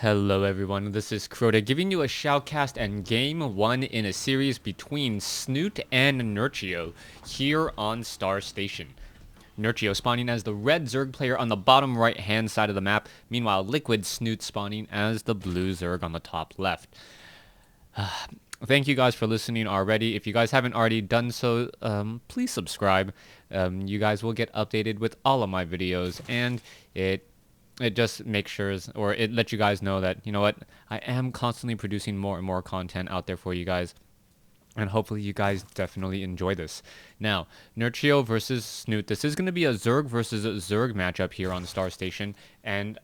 Hello everyone, this is Crota giving you a shoutcast and game 1 in a series between Snute and Nerchio here on Star Station. Nerchio spawning as the red Zerg player on the bottom right hand side of the map, meanwhile Liquid Snute spawning as the blue Zerg on the top left. Thank you guys for listening already. If you guys haven't already done so, please subscribe. You guys will get updated with all of my videos, and it just makes sure, or it lets you guys know that, you know what, I am constantly producing more and more content out there for you guys. And hopefully you guys definitely enjoy this. Now, Nerchio versus Snute. This is going to be a Zerg versus a Zerg matchup here on Star Station. And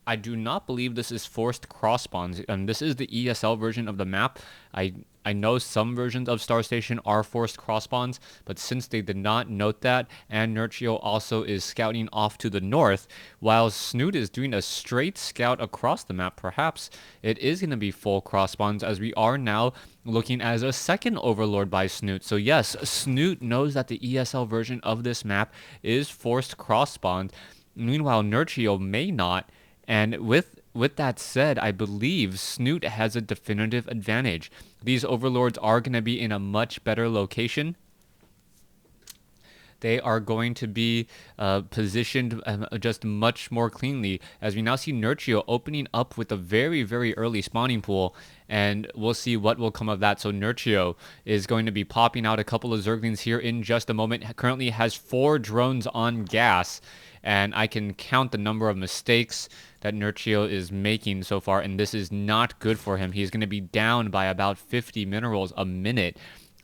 I do not believe this is forced cross spawns. This is the ESL version of the map. I know some versions of Star Station are forced cross spawns, but since they did not note that, and Nerchio also is scouting off to the north, while Snute is doing a straight scout across the map, perhaps it is going to be full cross spawns, as we are now looking as a second Overlord by Snute. So yes, Snute knows that the ESL version of this map is forced cross spawned. Meanwhile, Nerchio may not. And with that said, I believe Snute has a definitive advantage. These overlords are going to be in a much better location. They are going to be positioned just much more cleanly, as we now see Nerchio opening up with a very, very early spawning pool, and we'll see what will come of that. So Nerchio is going to be popping out a couple of Zerglings here in just a moment. Currently has 4 drones on gas, and I can count the number of mistakes that Nerchio is making so far, and this is not good for him. He's going to be down by about 50 minerals a minute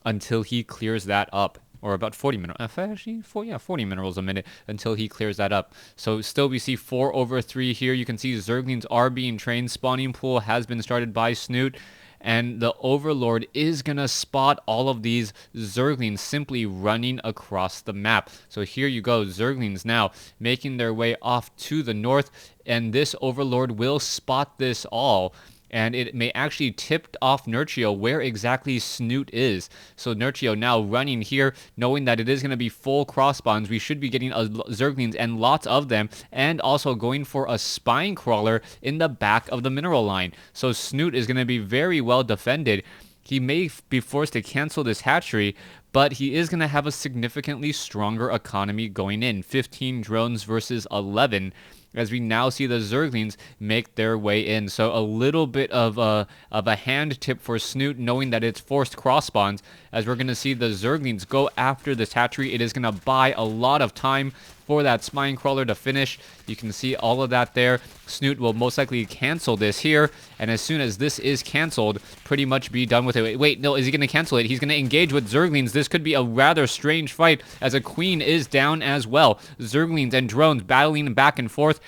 until he clears that up. Or about 40 minerals. Actually, 40 minerals a minute until he clears that up. So still we see 4/3 here. You can see Zerglings are being trained. Spawning pool has been started by Snute. And the Overlord is going to spot all of these Zerglings simply running across the map. So here you go, Zerglings now making their way off to the north. And this Overlord will spot this all. And it may actually tip off Nerchio where exactly Snute is. So Nerchio now running here, knowing that it is going to be full cross spawns. We should be getting Zerglings and lots of them, and also going for a spine crawler in the back of the mineral line. So Snute is going to be very well defended. He may be forced to cancel this hatchery, but he is going to have a significantly stronger economy going in. 15 drones versus 11. As we now see the Zerglings make their way in. So a little bit of a hand tip for Snute, knowing that it's forced cross spawns, as we're going to see the Zerglings go after this hatchery. It is going to buy a lot of time for that spine crawler to finish. You can see all of that there. Snute will most likely cancel this here, and as soon as this is canceled, pretty much be done with it. Wait, no, is he going to cancel it? He's going to engage with Zerglings. This could be a rather strange fight, as a queen is down as well. Zerglings and drones battling back and forth.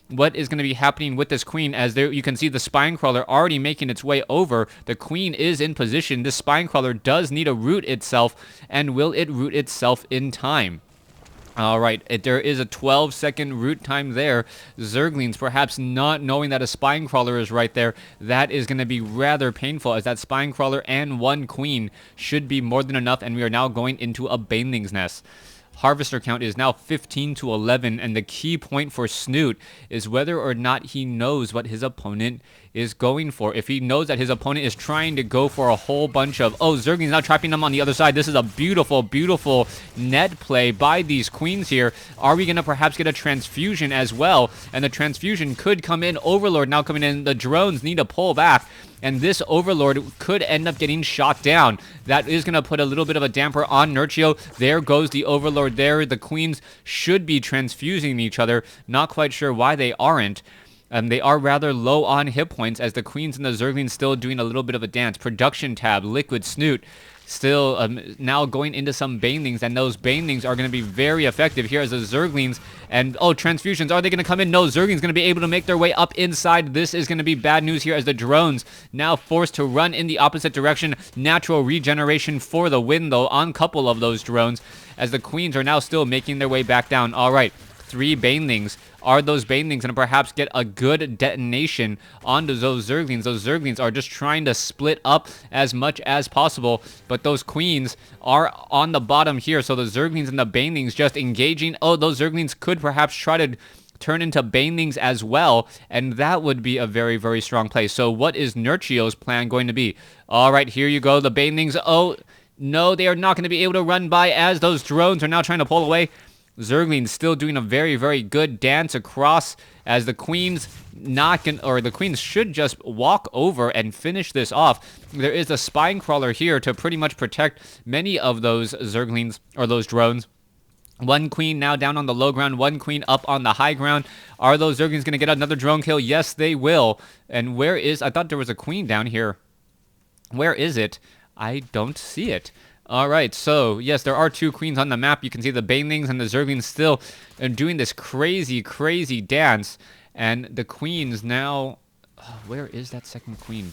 What is going to be happening with this queen? As there you can see the spine crawler already making its way over. The queen is in position. This spine crawler does need to root itself, and will it root itself in time? Alright, there is a 12-second root time there. Zerglings perhaps not knowing that a spine crawler is right there. That is going to be rather painful, as that spine crawler and 1 queen should be more than enough, and we are now going into a baneling's nest. Harvester count is now 15 to 11, and the key point for Snute is whether or not he knows what his opponent is going for. If he knows that his opponent is trying to go for a whole bunch of... Oh, Zergling's now trapping them on the other side. This is a beautiful, beautiful net play by these queens here. Are we going to perhaps get a transfusion as well? And the transfusion could come in. Overlord now coming in. The drones need to pull back, and this Overlord could end up getting shot down. That is going to put a little bit of a damper on Nerchio. There goes the Overlord there. The queens should be transfusing each other. Not quite sure why they aren't. They are rather low on hit points, as the queens and the Zerglings still doing a little bit of a dance. Production tab, Liquid Snute, still now going into some banelings, and those banelings are going to be very effective here as the Zerglings. And oh, transfusions, are they going to come in? No, Zerglings going to be able to make their way up inside. This is going to be bad news here, as the drones now forced to run in the opposite direction. Natural regeneration for the win, though, on a couple of those drones, as the queens are now still making their way back down. All right, 3 banelings. Are those banelings going to perhaps get a good detonation onto those Zerglings? Those Zerglings are just trying to split up as much as possible, but those queens are on the bottom here, so the Zerglings and the banelings just engaging. Oh, those Zerglings could perhaps try to turn into banelings as well, and that would be a very, very strong play. So what is Nerchio's plan going to be? All right, here you go, the banelings. Oh, no, they are not going to be able to run by as those drones are now trying to pull away. Zerglings still doing a very, very good dance across as the queens the queens should just walk over and finish this off. There is a spine crawler here to pretty much protect many of those Zerglings or those drones. One queen now down on the low ground, one queen up on the high ground. Are those Zerglings going to get another drone kill? Yes, they will. And I thought there was a queen down here. Where is it? I don't see it. All right, so yes, there are 2 queens on the map. You can see the banelings and the Zerglings still doing this crazy, crazy dance. And the queens now... where is that second queen?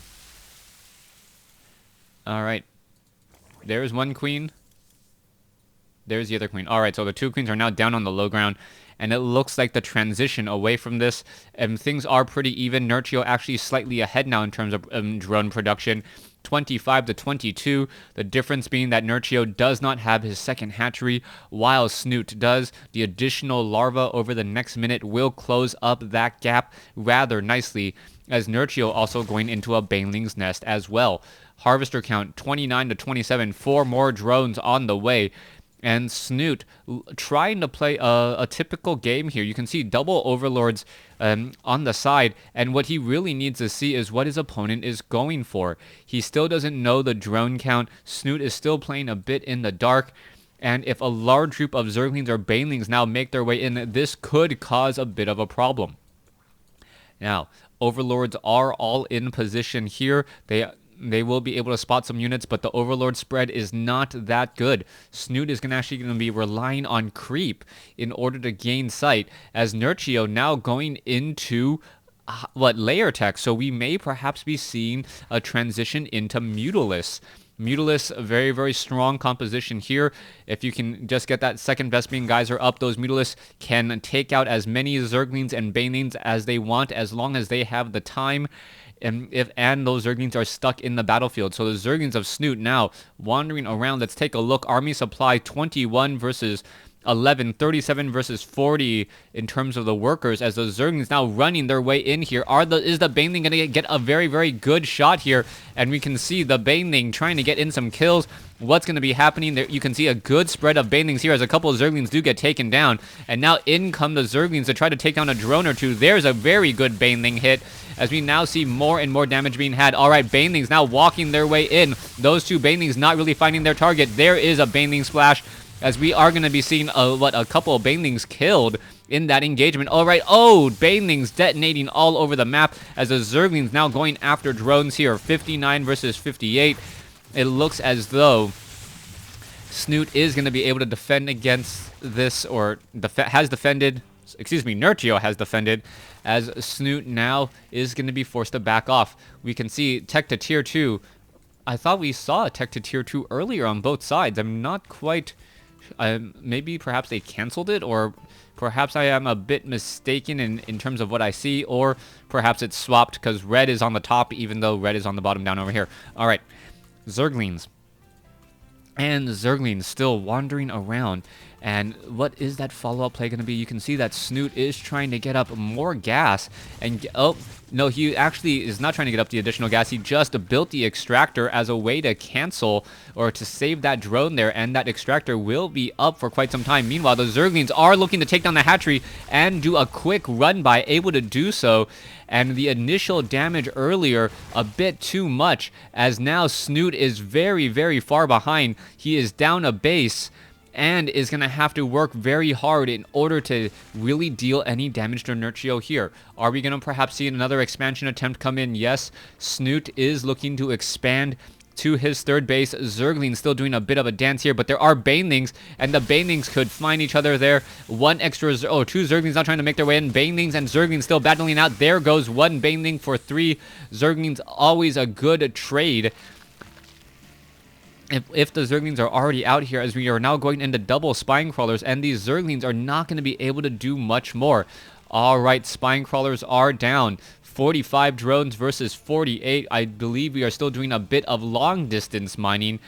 All right. There's one queen. There's the other queen. All right, so the 2 queens are now down on the low ground. And it looks like the transition away from this, things are pretty even. Nerchio actually slightly ahead now in terms of drone production. 25 to 22. The difference being that Nerchio does not have his second hatchery, while Snute does. The additional larva over the next minute will close up that gap rather nicely, as Nerchio also going into a baneling's nest as well. Harvester count 29 to 27. 4 more drones on the way. And Snute trying to play a typical game here. You can see double overlords on the side, and what he really needs to see is what his opponent is going for. He still doesn't know the drone count. Snute is still playing a bit in the dark, and if a large group of Zerglings or banelings now make their way in, this could cause a bit of a Now, overlords are all in position here. They will be able to spot some units, but the overlord spread is not that good. Snute is actually going to be relying on creep in order to gain sight, as Nerchio now going into layer tech. So we may perhaps be seeing a transition into Mutalisk. Mutalisk, a very, very strong composition here. If you can just get that second Vespene Geyser up, those Mutalisks can take out as many Zerglings and banelings as they want, as long as they have the time. And those Zerglings are stuck in the battlefield. So the Zerglings of Snute now wandering around. Let's take a look. Army supply 21 versus 11, 37 versus 40 in terms of the workers, as the Zerglings now running their way in here. Is the Baneling going to get a very, very good shot here? And we can see the Baneling trying to get in some kills. What's going to be happening there? You can see a good spread of Banelings here as a couple of Zerglings do get taken down. And now in come the Zerglings to try to take down a drone or two. There's a very good Baneling hit, as we now see more and more damage being had. All right, Banelings now walking their way in. Those 2 Banelings not really finding their target. There is a Baneling splash, as we are going to be seeing a couple of Banelings killed in that engagement. All right, Banelings detonating all over the map, as the Zerglings now going after drones here. 59 versus 58. It looks as though Snute is going to be able to defend against this, or has defended. Excuse me, Nerchio has defended, as Snute now is going to be forced to back off. We can see tech to tier 2. I thought we saw a tech to tier 2 earlier on both sides. I'm not quite... maybe perhaps they canceled it, or perhaps I am a bit mistaken in terms of what I see, or perhaps it's swapped because red is on the top even though red is on the bottom down over here. All right, Zerglings. And Zerglings still wandering around. And what is that follow-up play going to be? You can see that Snute is trying to get up more gas. And, oh, no, he actually is not trying to get up the additional gas. He just built the extractor as a way to cancel or to save that drone there. And that extractor will be up for quite some time. Meanwhile, the Zerglings are looking to take down the hatchery and do a quick run by, able to do so. And the initial damage earlier, a bit too much, as now Snute is very, very far behind. He is down a base and is going to have to work very hard in order to really deal any damage to Nerchio here. Are we going to perhaps see another expansion attempt come in? Yes, Snute is looking to expand to his third base. Zerglings still doing a bit of a dance here, but there are Banelings, and the Banelings could find each other there. One extra, two Zerglings not trying to make their way in. Banelings and Zerglings still battling out. There goes one Baneling for 3 Zerglings. Always a good trade. If the Zerglings are already out here, as we are now going into double Spine Crawlers, and these Zerglings are not going to be able to do much more. All right, Spine Crawlers are down. 45 drones versus 48. I believe we are still doing a bit of long distance mining.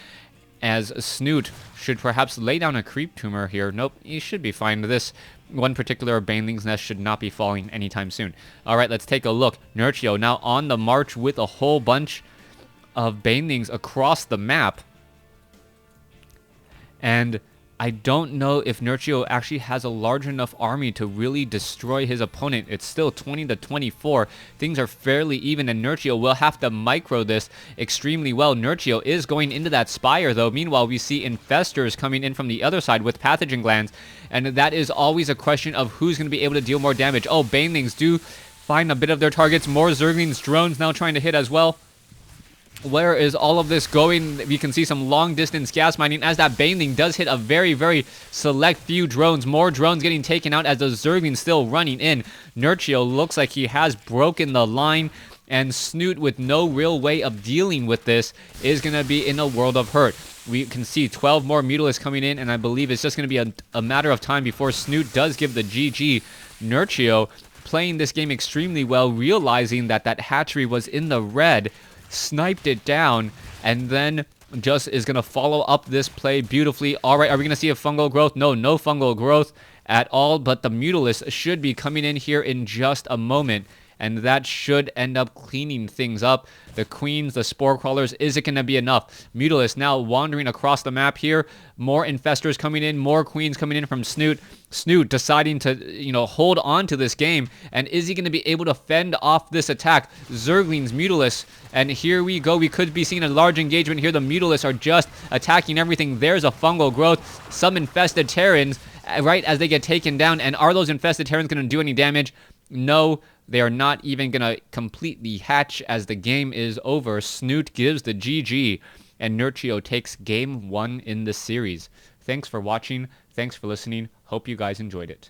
as Snute should perhaps lay down a creep tumor here. Nope, he should be fine. This one particular Baneling's Nest should not be falling anytime soon. All right, let's take a look. Nerchio now on the march with a whole bunch of Banelings across the map. And I don't know if Nerchio actually has a large enough army to really destroy his opponent. It's still 20-24. Things are fairly even, and Nerchio will have to micro this extremely well. Nerchio is going into that Spire, though. Meanwhile, we see Infestors coming in from the other side with Pathogen Glands, and that is always a question of who's going to be able to deal more damage. Oh, Banelings do find a bit of their targets. More Zerglings drones now trying to hit as well. Where is all of this going? We can see some long-distance gas mining as that Baneling does hit a very, very select few drones. More drones getting taken out as the Zerglings still running in. Nerchio looks like he has broken the line, and Snute, with no real way of dealing with this, is going to be in a world of hurt. We can see 12 more Mutalisks coming in, and I believe it's just going to be a matter of time before Snute does give the GG. Nerchio playing this game extremely well, realizing that that hatchery was in the red, sniped it down, and then just is going to follow up this play beautifully. All right, are we going to see a fungal growth? No fungal growth at all, but the Mutalisk should be coming in here in just a moment, and that should end up cleaning things up. The Queens, the Spore Crawlers, is it going to be enough? Mutalisk now wandering across the map here. More Infestors coming in, more Queens coming in from Snute. Snute deciding to, hold on to this game, and is he going to be able to fend off this attack? Zerglings, Mutalisks, and here we go. We could be seeing a large engagement here. The Mutalisks are just attacking everything. There's a fungal growth. Some infested Terrans right as they get taken down, and are those infested Terrans going to do any damage? No. They are not even going to completely hatch as the game is over. Snute gives the GG, and Nerchio takes game 1 in the series. Thanks for watching. Thanks for listening. Hope you guys enjoyed it.